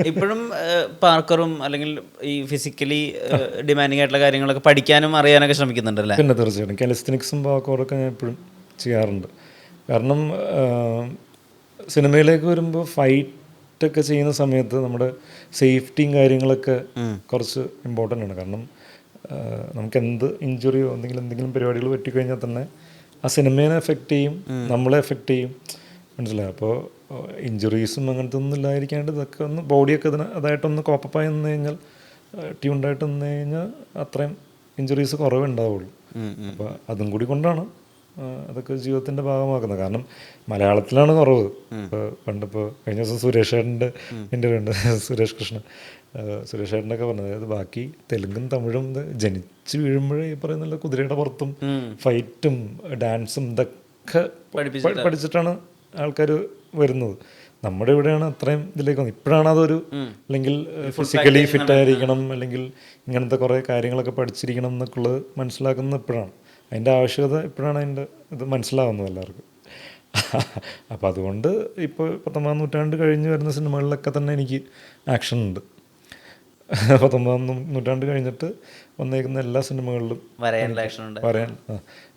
ഇപ്പോഴും പാർക്കറും അല്ലെങ്കിൽ ഈ ഫിസിക്കലി ഡിമാൻഡിങ് ആയിട്ടുള്ള കാര്യങ്ങളൊക്കെ പഠിക്കാനും അറിയാനൊക്കെ ശ്രമിക്കുന്നുണ്ടല്ലേ? പിന്നെ തീർച്ചയായിട്ടും കാലിസ്തനിക്സും പാർക്കോറൊക്കെ ഞാൻ എപ്പോഴും ചെയ്യാറുണ്ട്. കാരണം സിനിമയിലേക്ക് വരുമ്പോൾ ഫൈറ്റൊക്കെ ചെയ്യുന്ന സമയത്ത് നമ്മുടെ സേഫ്റ്റിയും കാര്യങ്ങളൊക്കെ കുറച്ച് ഇമ്പോർട്ടൻ്റ് ആണ്. കാരണം നമുക്ക് എന്ത് ഇഞ്ചുറിയോ എന്തെങ്കിലും പരിപാടികൾ പറ്റിക്കഴിഞ്ഞാൽ തന്നെ ആ സിനിമേനെ എഫക്റ്റ് ചെയ്യും, നമ്മളെ എഫക്റ്റ് ചെയ്യും. മനസ്സിലായി? അപ്പോൾ ഇഞ്ചുറീസും അങ്ങനത്തെ ഒന്നും ഇല്ലാതിരിക്കാണ്ട് ഇതൊക്കെ ഒന്ന് ബോഡിയൊക്കെ അതായിട്ടൊന്ന് കോപ്പപ്പായി നിന്ന് കഴിഞ്ഞാൽ, ട്യൂൺഡായിട്ട് നിന്ന് കഴിഞ്ഞാൽ അത്രയും ഇഞ്ചുറീസ് കുറവുണ്ടാവുള്ളൂ. അപ്പോൾ അതും കൂടി കൊണ്ടാണ് അതൊക്കെ ജീവിതത്തിൻ്റെ ഭാഗമാക്കുന്നത്. കാരണം മലയാളത്തിലാണ് കുറവ്. ഇപ്പോൾ പണ്ടിപ്പോൾ കഴിഞ്ഞ ദിവസം സുരേഷ് ഏട്ടൻ്റെ ഇൻ്റർവ്യൂ ഉണ്ട്, സുരേഷ് കൃഷ്ണൻ, സുരേഷ് ഏട്ടനൊക്കെ പറഞ്ഞത്, അതായത് ബാക്കി തെലുങ്കും തമിഴും ജനിച്ച് വീഴുമ്പോഴേ ഈ പറയുന്ന കുതിരയുടെ പുറത്തും ഫൈറ്റും ഡാൻസും ഇതൊക്കെ പഠിച്ചിട്ടാണ് ആൾക്കാർ വരുന്നത്. നമ്മുടെ ഇവിടെയാണ് അത്രയും ഇതിലേക്ക് വന്നത്. ഇപ്പോഴാണ് അതൊരു, അല്ലെങ്കിൽ ഫിസിക്കലി ഫിറ്റായിരിക്കണം, അല്ലെങ്കിൽ ഇങ്ങനത്തെ കുറേ കാര്യങ്ങളൊക്കെ പഠിച്ചിരിക്കണം എന്നൊക്കെയുള്ളത് മനസ്സിലാക്കുന്നത് ഇപ്പോഴാണ്. അതിൻ്റെ ആവശ്യകത ഇപ്പോഴാണ് അതിൻ്റെ ഇത് മനസ്സിലാവുന്നത് എല്ലാവർക്കും. അപ്പോൾ അതുകൊണ്ട് ഇപ്പോൾ 19-ാം നൂറ്റാണ്ട് കഴിഞ്ഞ് വരുന്ന സിനിമകളിലൊക്കെ തന്നെ എനിക്ക് ആക്ഷൻ ഉണ്ട്. 19-ാം നൂറ്റാണ്ട് കഴിഞ്ഞിട്ട് വന്നേക്കുന്ന എല്ലാ സിനിമകളിലും വരാൻ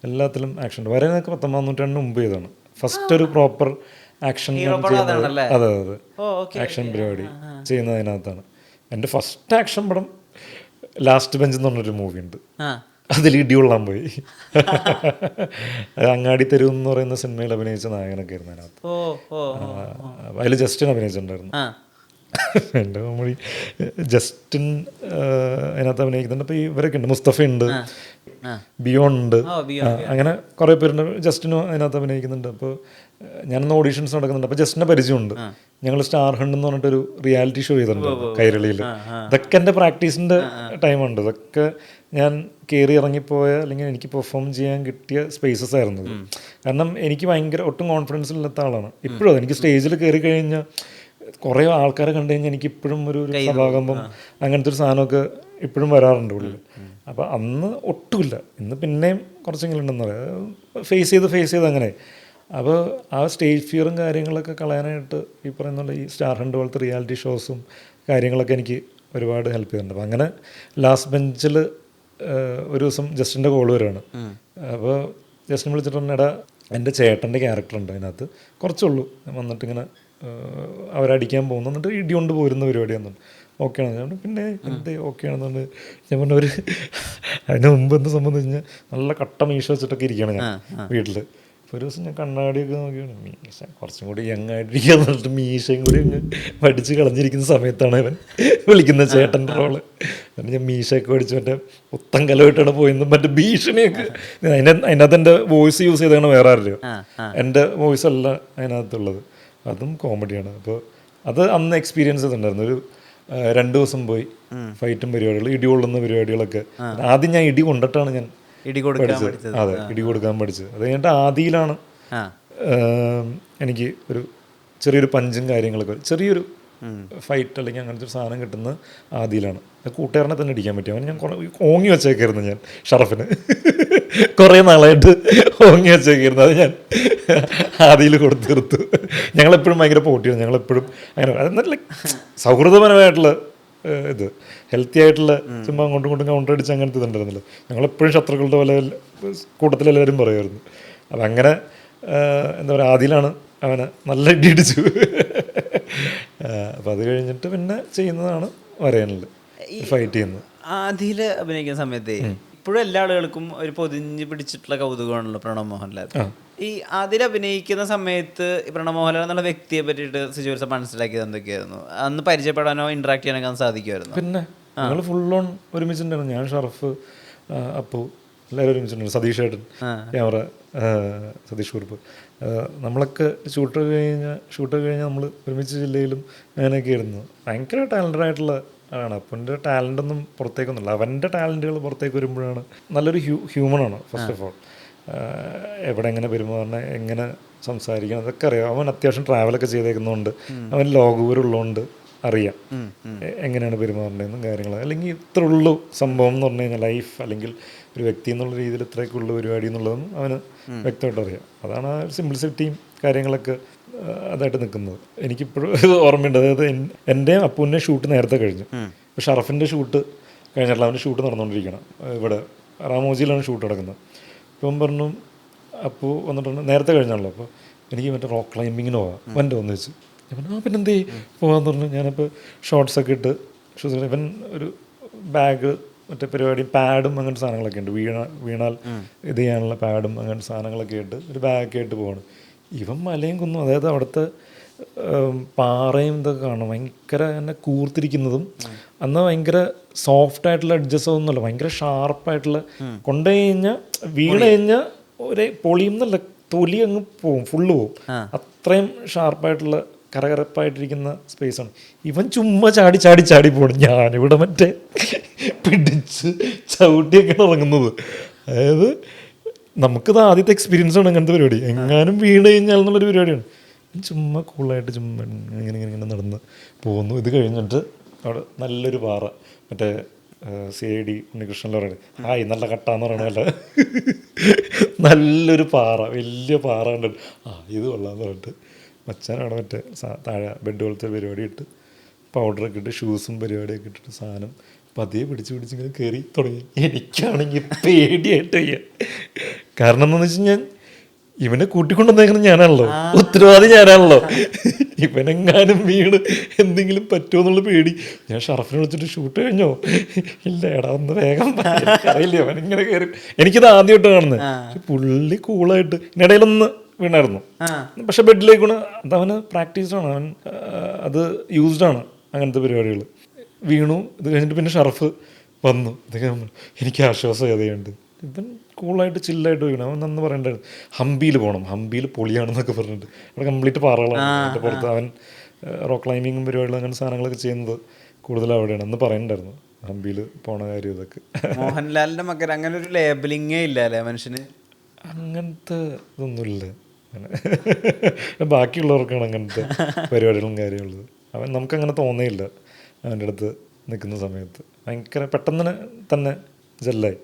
എല്ലാത്തിലും ആക്ഷൻ ഉണ്ട്. വരാനൊക്കെ 19-ാം നൂറ്റാണ്ടിന് മുമ്പ് ചെയ്താണ് ഫസ്റ്റ് ഒരു പ്രോപ്പർ ആക്ഷൻ ചെയ്യുന്നത്. അതെ അതെ, ആക്ഷൻ പരിപാടി ചെയ്യുന്നത് അതിനകത്താണ്. എൻ്റെ ഫസ്റ്റ് ആക്ഷൻ പടം ലാസ്റ്റ് ബെഞ്ച് എന്ന് പറഞ്ഞൊരു മൂവി ഉണ്ട്, അതിൽ ഇടികൊള്ളാൻ പോയി. അത് അങ്ങാടി തെരുവ് എന്ന് പറയുന്ന സിനിമയിൽ അഭിനയിച്ച നായകനൊക്കെ ആയിരുന്നു അതിനകത്ത്. അതിൽ ജസ്റ്റിൻ അഭിനയിച്ചിട്ടുണ്ടായിരുന്നു. എൻ്റെ മൊഴി ജസ്റ്റിൻ അതിനകത്ത് അഭിനയിക്കുന്നുണ്ട്. അപ്പോൾ ഇവരൊക്കെ ഉണ്ട്, മുസ്തഫ ഉണ്ട്, ബിയോണ്ട്, അങ്ങനെ കുറേ പേരുണ്ട്. ജസ്റ്റിനും അതിനകത്ത് അഭിനയിക്കുന്നുണ്ട്. അപ്പോൾ ഞാനൊന്ന് ഓഡീഷൻസ് നടക്കുന്നുണ്ട്. അപ്പോൾ ജസ്റ്റിനെ പരിചയമുണ്ട്. ഞങ്ങൾ സ്റ്റാർ ഹണ്ട് എന്ന് പറഞ്ഞിട്ടൊരു റിയാലിറ്റി ഷോ ചെയ്തിട്ടുണ്ട് കൈരളിയിൽ. ഇതൊക്കെ എൻ്റെ പ്രാക്ടീസിൻ്റെ ടൈമുണ്ട്. ഇതൊക്കെ ഞാൻ കയറി ഇറങ്ങിപ്പോയ, അല്ലെങ്കിൽ എനിക്ക് പെർഫോം ചെയ്യാൻ കിട്ടിയ സ്പേസസ് ആയിരുന്നു. കാരണം എനിക്ക് ഭയങ്കര ഒട്ടും കോൺഫിഡൻസ് ഇല്ലാത്ത ആളാണ്. ഇപ്പോഴും എനിക്ക് സ്റ്റേജിൽ കയറി കഴിഞ്ഞാൽ കുറേ ആൾക്കാരെ കണ്ടു കഴിഞ്ഞാൽ എനിക്ക് ഇപ്പോഴും ഒരു സഭാകമ്പം അങ്ങനത്തെ ഒരു സാധനമൊക്കെ ഇപ്പോഴും വരാറുണ്ട് ഉള്ളിൽ. അപ്പോൾ അന്ന് ഒട്ടുമില്ല, ഇന്ന് പിന്നെയും കുറച്ചെങ്കിലും ഉണ്ടെന്ന് പറയാം. ഫേസ് ചെയ്ത് അങ്ങനെ. അപ്പോൾ ആ സ്റ്റേജ് ഫിയറും കാര്യങ്ങളൊക്കെ കളയാനായിട്ട് ഈ പറയുന്ന പോലെ ഈ സ്റ്റാർ ഹണ്ട് പോലത്തെ റിയാലിറ്റി ഷോസും കാര്യങ്ങളൊക്കെ എനിക്ക് ഒരുപാട് ഹെൽപ്പ് ചെയ്തിട്ടുണ്ട്. അപ്പോൾ അങ്ങനെ ലാസ്റ്റ് ബെഞ്ചിൽ ഒരു ദിവസം ജസ്റ്റിൻ്റെ കോൾ വരികയാണ്. അപ്പോൾ ജസ്റ്റിൻ വിളിച്ചിട്ട് പറഞ്ഞാൽ, എൻ്റെ ചേട്ടൻ്റെ ക്യാരക്ടറുണ്ട് അതിനകത്ത്, കുറച്ചുള്ളൂ, വന്നിട്ടിങ്ങനെ അവരടിക്കാൻ പോകുന്നു, എന്നിട്ട് ഇടി കൊണ്ട് പോരുന്ന പരിപാടിയാണെന്നു. ഓക്കെ ആണ് ഞാൻ, പിന്നെ എന്ത് ഓക്കെ ആണെന്നുണ്ട്. ഞാൻ പറഞ്ഞ ഒരു അതിന് മുമ്പ് എന്ത് സംബന്ധിച്ച് കഴിഞ്ഞാൽ നല്ല കട്ട മീശ വെച്ചിട്ടൊക്കെ ഇരിക്കുകയാണ് ഞാൻ വീട്ടിൽ. അപ്പോൾ ഒരു ദിവസം ഞാൻ കണ്ണാടിയൊക്കെ നോക്കിയാണ്, മീശ കുറച്ചും കൂടി യങ്ങായിട്ടിരിക്കുക എന്ന് പറഞ്ഞിട്ട് മീശയും കൂടി അങ്ങ് പഠിച്ച് കളഞ്ഞിരിക്കുന്ന സമയത്താണ് അവൻ വിളിക്കുന്ന ചേട്ടൻ്റെ റോള്. എന്നിട്ട് ഞാൻ മീശയൊക്കെ പഠിച്ച് മറ്റേ പുത്തൻ കലമായിട്ടാണ് പോയെന്നും മറ്റേ ഭീഷണിയൊക്കെ. അതിനകത്ത് എൻ്റെ വോയിസ് യൂസ് ചെയ്താണ് വേറെ ആരുടെയോ, എൻ്റെ വോയിസ് അല്ല അതിനകത്തുള്ളത്. അതും കോമഡിയാണ്. അപ്പോൾ അത് അന്ന് എക്സ്പീരിയൻസ് ചെയ്തിട്ടുണ്ടായിരുന്നു. ഒരു 2 ദിവസം പോയി ഫൈറ്റും പരിപാടികൾ, ഇടി കൊള്ളുന്ന പരിപാടികളൊക്കെ. ആദ്യം ഞാൻ ഇടി കൊണ്ടിട്ടാണ് ഞാൻ പഠിച്ചത്. അതെ, ഇടി കൊടുക്കാൻ പഠിച്ചത്. അത് കഴിഞ്ഞിട്ട് ആദിയിലാണ് എനിക്ക് ഒരു ചെറിയൊരു പഞ്ചും കാര്യങ്ങളൊക്കെ, ചെറിയൊരു ഫൈറ്റ് അല്ലെങ്കിൽ അങ്ങനത്തെ ഒരു സാധനം കിട്ടുന്നത് ആദിയിലാണ്. കൂട്ടുകാരനെ തന്നെ അടിക്കാൻ പറ്റും. അവൻ ഞാൻ കുറേ ഓങ്ങി വെച്ചേക്കായിരുന്നു, ഞാൻ ഷറഫിന് കുറേ നാളായിട്ട് ഓങ്ങി വെച്ചേക്കായിരുന്നു. അത് ഞാൻ ആദിയിൽ കൊടുത്തു തീർത്തു. ഞങ്ങളെപ്പോഴും ഭയങ്കര പോട്ടിയാണ്, ഞങ്ങളെപ്പോഴും അങ്ങനെ. അത് ലൈക്ക് സൗഹൃദപരമായിട്ടുള്ള ഇത്, ഹെൽത്തി ആയിട്ടുള്ള ചുമ്മാ അങ്ങോട്ടും ഇങ്ങോട്ടും കൗണ്ടർ അടിച്ച് അങ്ങനത്തെ ഇതുണ്ടായിരുന്നല്ലോ. ഞങ്ങളെപ്പോഴും ശത്രുക്കളുടെ പോലെ കൂട്ടത്തിലെല്ലാവരും പറയുമായിരുന്നു. അപ്പം അങ്ങനെ എന്താ പറയുക, ആദിയിലാണ് അവനെ നല്ല ഇടി ഇടിച്ചു. അപ്പം അത് കഴിഞ്ഞിട്ട് പിന്നെ ചെയ്യുന്നതാണ് വരയനിൽ ഫൈറ്റ് ചെയ്യുന്നത്. ആദിയിൽ അഭിനയിക്കുന്ന സമയത്ത് ഇപ്പോഴും എല്ലാ ആളുകൾക്കും ഒരു പൊതിഞ്ഞ് പിടിച്ചിട്ടുള്ള കൗതുകമാണല്ലോ പ്രണവ് മോഹൻലാൽ. ഈ അതിൽ അഭിനയിക്കുന്ന സമയത്ത് പ്രണവ് മോഹൻലാൽ എന്നുള്ള വ്യക്തിയെ പറ്റിയിട്ട് സിജു മനസ്സിലാക്കിയത് എന്തൊക്കെയായിരുന്നു? അന്ന് പരിചയപ്പെടാനോ ഇന്ററാക്ട് ചെയ്യാനൊക്കെ സാധിക്കുമായിരുന്നു? പിന്നെ ഞങ്ങൾ ഫുൾ ഓൺ ഒരുമിച്ചിട്ടുണ്ടായിരുന്നു. ഞാൻ, ഷറഫ്, അപ്പു എല്ലാവരും ഒരുമിച്ചിട്ടുണ്ടായിരുന്നു. സതീഷ് ഏട്ടൻ ക്യാമറ, സതീഷ് കുറുപ്പ്, നമ്മളൊക്കെ ഷൂട്ട് കഴിഞ്ഞാൽ നമ്മൾ ഒരുമിച്ച് ജില്ലയിലും അങ്ങനെയൊക്കെ ആയിരുന്നു. ഭയങ്കര ടാലൻറ്റഡ് ആയിട്ടുള്ള ആണ്. അപ്പൻ്റെ ടാലൻ്റൊന്നും പുറത്തേക്കൊന്നുമില്ല. അവൻ്റെ ടാലൻറ്റുകൾ പുറത്തേക്ക് വരുമ്പോഴാണ് നല്ലൊരു ഹ്യൂമനാണ്. ഫസ്റ്റ് ഓഫ് ഓൾ എവിടെ എങ്ങനെ പെരുമാറണം, എങ്ങനെ സംസാരിക്കണം, അതൊക്കെ അറിയാം. അവൻ അത്യാവശ്യം ട്രാവലൊക്കെ ചെയ്തേക്കുന്നതുകൊണ്ട്, അവൻ ലോകപൂരുള്ളതുകൊണ്ട് അറിയാം എങ്ങനെയാണ് പെരുമാറേണ്ടതെന്നും കാര്യങ്ങൾ. അല്ലെങ്കിൽ ഇത്ര ഉള്ളൂ സംഭവം എന്ന് പറഞ്ഞു കഴിഞ്ഞാൽ, ലൈഫ് അല്ലെങ്കിൽ ഒരു വ്യക്തി എന്നുള്ള രീതിയിൽ ഇത്രയൊക്കെ ഉള്ളു പരിപാടി എന്നുള്ളതും അവന് വ്യക്തമായിട്ട് അറിയാം. അതാണ് ആ ഒരു സിംപ്ലിസിറ്റിയും കാര്യങ്ങളൊക്കെ അതായിട്ട് നിൽക്കുന്നത്. എനിക്കിപ്പോഴും ഓർമ്മയുണ്ട്. അതായത് എൻ്റെയും അപ്പൂൻ്റെ ഷൂട്ട് നേരത്തെ കഴിഞ്ഞു. ഇപ്പോൾ ഷറഫിൻ്റെ ഷൂട്ട് കഴിഞ്ഞിട്ടില്ല, അവൻ്റെ ഷൂട്ട് നടന്നുകൊണ്ടിരിക്കണം. ഇവിടെ റാമോജിയിലാണ് ഷൂട്ട് നടക്കുന്നത്. ഇപ്പം പറഞ്ഞു അപ്പു വന്നിട്ടുണ്ട്, നേരത്തെ കഴിഞ്ഞാണല്ലോ. അപ്പോൾ എനിക്ക് മറ്റേ റോക്ക് ക്ലൈമ്പിങ്ങിന് പോകാം, വൻ്റെ വന്ന് വെച്ച്. ഞാൻ പറഞ്ഞു പിന്നെന്തേ പോകാമെന്ന് പറഞ്ഞു. ഞാനിപ്പോൾ ഷോർട്സൊക്കെ ഇട്ട് ഇവൻ ഒരു ബാഗ് മറ്റേ പരിപാടി പാഡും അങ്ങനത്തെ സാധനങ്ങളൊക്കെ ഉണ്ട്, വീണാൽ ഇത് ചെയ്യാനുള്ള പാഡും അങ്ങനത്തെ സാധനങ്ങളൊക്കെ ആയിട്ട് ഒരു ബാഗൊക്കെ ആയിട്ട് പോവാണ്. ഇവൻ മലയും കുന്നും, അതായത് അവിടുത്തെ പാറയും ഇതൊക്കെ കാണും, ഭയങ്കര എന്നെ കൂർത്തിരിക്കുന്നതും. അന്ന് ഭയങ്കര സോഫ്റ്റായിട്ടുള്ള അഡ്ജസ്റ്റ് ഒന്നുമല്ല, ഭയങ്കര ഷാർപ്പായിട്ടുള്ള, കൊണ്ടു കഴിഞ്ഞാൽ വീണ് കഴിഞ്ഞാൽ ഒരേ പൊളിയും എന്നല്ല, തൊലി അങ്ങ് പോവും, ഫുള്ള് പോവും. അത്രയും ഷാർപ്പായിട്ടുള്ള കരകരപ്പായിട്ടിരിക്കുന്ന സ്പേസാണ്. ഇവൻ ചുമ്മാ ചാടി ചാടി ചാടി പോകണം. ഞാനിവിടെ മറ്റേ പിടിച്ച് ചവിട്ടിയൊക്കെയാണ് ഇറങ്ങുന്നത്. അതായത് നമുക്കിത് ആദ്യത്തെ എക്സ്പീരിയൻസ് ആണ് അങ്ങനത്തെ പരിപാടി. എങ്ങാനും വീണ് കഴിഞ്ഞാൽ എന്നുള്ളൊരു പരിപാടിയാണ്. ചുമ്മാ കൂളായിട്ട് ചുമ്മാ ഇങ്ങനെ ഇങ്ങനെ ഇങ്ങനെ നടന്ന് പോകുന്നു. ഇത് കഴിഞ്ഞിട്ട് അവിടെ നല്ലൊരു പാറ, മറ്റേ CID ഉണ്ണികൃഷ്ണൻ പറയുന്നത് ഹായ് നല്ല കട്ടാന്ന് പറയണല്ല, നല്ലൊരു പാറ, വലിയ പാറ കണ്ടിട്ട് ഇത് കൊള്ളാന്ന് പറഞ്ഞിട്ട് മച്ചാനാണ് മറ്റേ താഴെ ബെഡ് പോലത്തെ പരിപാടി ഇട്ട് പൗഡറൊക്കെ ഇട്ട് ഷൂസും പരിപാടിയൊക്കെ ഇട്ടിട്ട് സാധനം പതിയെ പിടിച്ച് ഇങ്ങനെ കയറി തുടങ്ങി. എനിക്കാണെങ്കിൽ പേടിയായിട്ട് വയ്യ. കാരണം എന്താണെന്ന് വെച്ച് കഴിഞ്ഞാൽ ഇവനെ കൂട്ടിക്കൊണ്ടുവന്നേക്കുന്നത് ഞാനാണല്ലോ, ഉത്തരവാദി ഞാനാണല്ലോ. ഇവനെങ്ങാനും വീണ് എന്തെങ്കിലും പറ്റുമോ എന്നുള്ള പേടി. ഞാൻ ഷറഫിനെ വിളിച്ചിട്ട് ഷൂട്ട് കഴിഞ്ഞോ, ഇല്ല എടാ ഒന്ന് വേഗം അറിയില്ല. അവനിങ്ങനെ കയറി, എനിക്കിത് ആദ്യമായിട്ട് കാണുന്നത്. പക്ഷെ പുള്ളി കൂളായിട്ട് ഇതിനിടയിലൊന്ന് വീണായിരുന്നു, പക്ഷെ ബെഡിലേക്ക് വീണ്. അതവന് പ്രാക്ടീസ്ഡാണ്, അവൻ അത് യൂസ്ഡാണ് അങ്ങനത്തെ പരിപാടികൾ. വീണു. ഇത് കഴിഞ്ഞിട്ട് പിന്നെ ഷറഫ് വന്നു. ഇതൊക്കെ എനിക്ക് ആശ്വാസം ഏതെയുണ്ട്. ഇവൻ കൂളായിട്ട് ചില്ലായിട്ട് വീണു. അവൻ നന്ന് പറയണ്ടായിരുന്നു ഹംപിയിൽ പോകണം, ഹംപിയിൽ പൊളിയാണെന്നൊക്കെ പറഞ്ഞിട്ട്. അവിടെ കംപ്ലീറ്റ് പാറകളാണ് അതിൻ്റെ പുറത്ത്. അവൻ റോക്ക് ക്ലൈമ്പിങ്ങും പരിപാടികളും അങ്ങനെ സാധനങ്ങളൊക്കെ ചെയ്യുന്നത് കൂടുതലും അവിടെയാണ് എന്ന് പറയുന്നുണ്ടായിരുന്നു. ഹംപിയിൽ പോണ കാര്യം ഇതൊക്കെ. മോഹൻലാലിന്റെ മകൻ അങ്ങനെ ഒരു ലേബലിങ്ങേ ഇല്ല അല്ലേ മനുഷ്യന്? അങ്ങനത്തെ ഇതൊന്നുമില്ല. അങ്ങനെ ബാക്കിയുള്ളവർക്കാണ് അങ്ങനത്തെ പരിപാടികളും കാര്യമുള്ളത്. അവൻ നമുക്കങ്ങനെ തോന്നിയില്ല. അവൻ്റെ അടുത്ത് നിൽക്കുന്ന സമയത്ത് ഭയങ്കര പെട്ടെന്ന് തന്നെ ജെല്ലായി.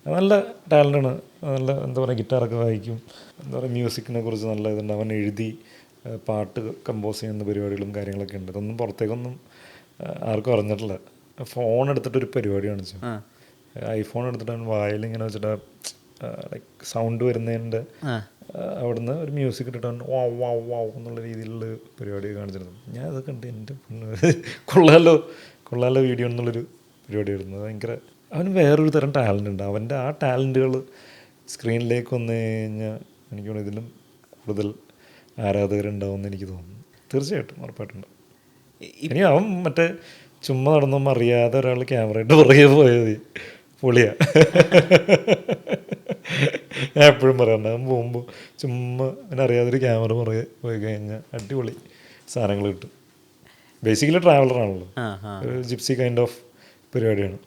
നല്ല ടാലൻ്റാണ്. നല്ല എന്താ പറയുക, ഗിറ്റാറൊക്കെ വായിക്കും, എന്താ പറയുക, മ്യൂസിക്കിനെ കുറിച്ച് നല്ല ഇതുണ്ട്. അവൻ എഴുതി പാട്ട് കമ്പോസ് ചെയ്യുന്ന പരിപാടികളും കാര്യങ്ങളൊക്കെ ഉണ്ട്. ഇതൊന്നും പുറത്തേക്കൊന്നും ആർക്കും അറിഞ്ഞിട്ടില്ല. ഫോൺ എടുത്തിട്ടൊരു പരിപാടിയാണ് വെച്ചാൽ, ഐഫോൺ എടുത്തിട്ട് അവൻ വായിലിങ്ങനെ വെച്ചിട്ട് ലൈക്ക് സൗണ്ട് വരുന്നതിൻ്റെ അവിടുന്ന് ഒരു മ്യൂസിക് ഇട്ടിട്ട് വാവ് വാവ് വാവ് എന്നുള്ള രീതിയിലുള്ള പരിപാടി കാണിച്ചിരുന്നു. ഞാൻ അത് കണ്ട് എൻ്റെ കൊള്ളാലോ വീഡിയോ എന്നുള്ളൊരു പരിപാടിയായിരുന്നു. ഭയങ്കര അവന് വേറൊരു തരം ടാലൻ്റ് ഉണ്ട്. അവൻ്റെ ആ ടാലൻറ്റുകൾ സ്ക്രീനിലേക്ക് വന്നു കഴിഞ്ഞാൽ എനിക്ക് തോന്നുന്നു ഇതിലും കൂടുതൽ ആരാധകരുണ്ടാവുമെന്ന് എനിക്ക് തോന്നുന്നു. തീർച്ചയായിട്ടും ഉറപ്പായിട്ടുണ്ട്. ഇനി അവൻ മറ്റേ ചുമ്മാ നടന്നൊന്നും അറിയാതെ ഒരാൾ ക്യാമറയുടെ പുറകെ പോയത് പൊളിയാ. ഞാൻ എപ്പോഴും പറയാറുണ്ട്, അവൻ പോകുമ്പോൾ ചുമ്മാ അവനറിയാതൊരു ക്യാമറ പുറകെ പോയി കഴിഞ്ഞാൽ അടിപൊളി സാധനങ്ങൾ കിട്ടും. ബേസിക്കലി ട്രാവലറാണല്ലോ, ഒരു ജിപ്സി കൈൻഡ് ഓഫ് പരിപാടിയാണ്.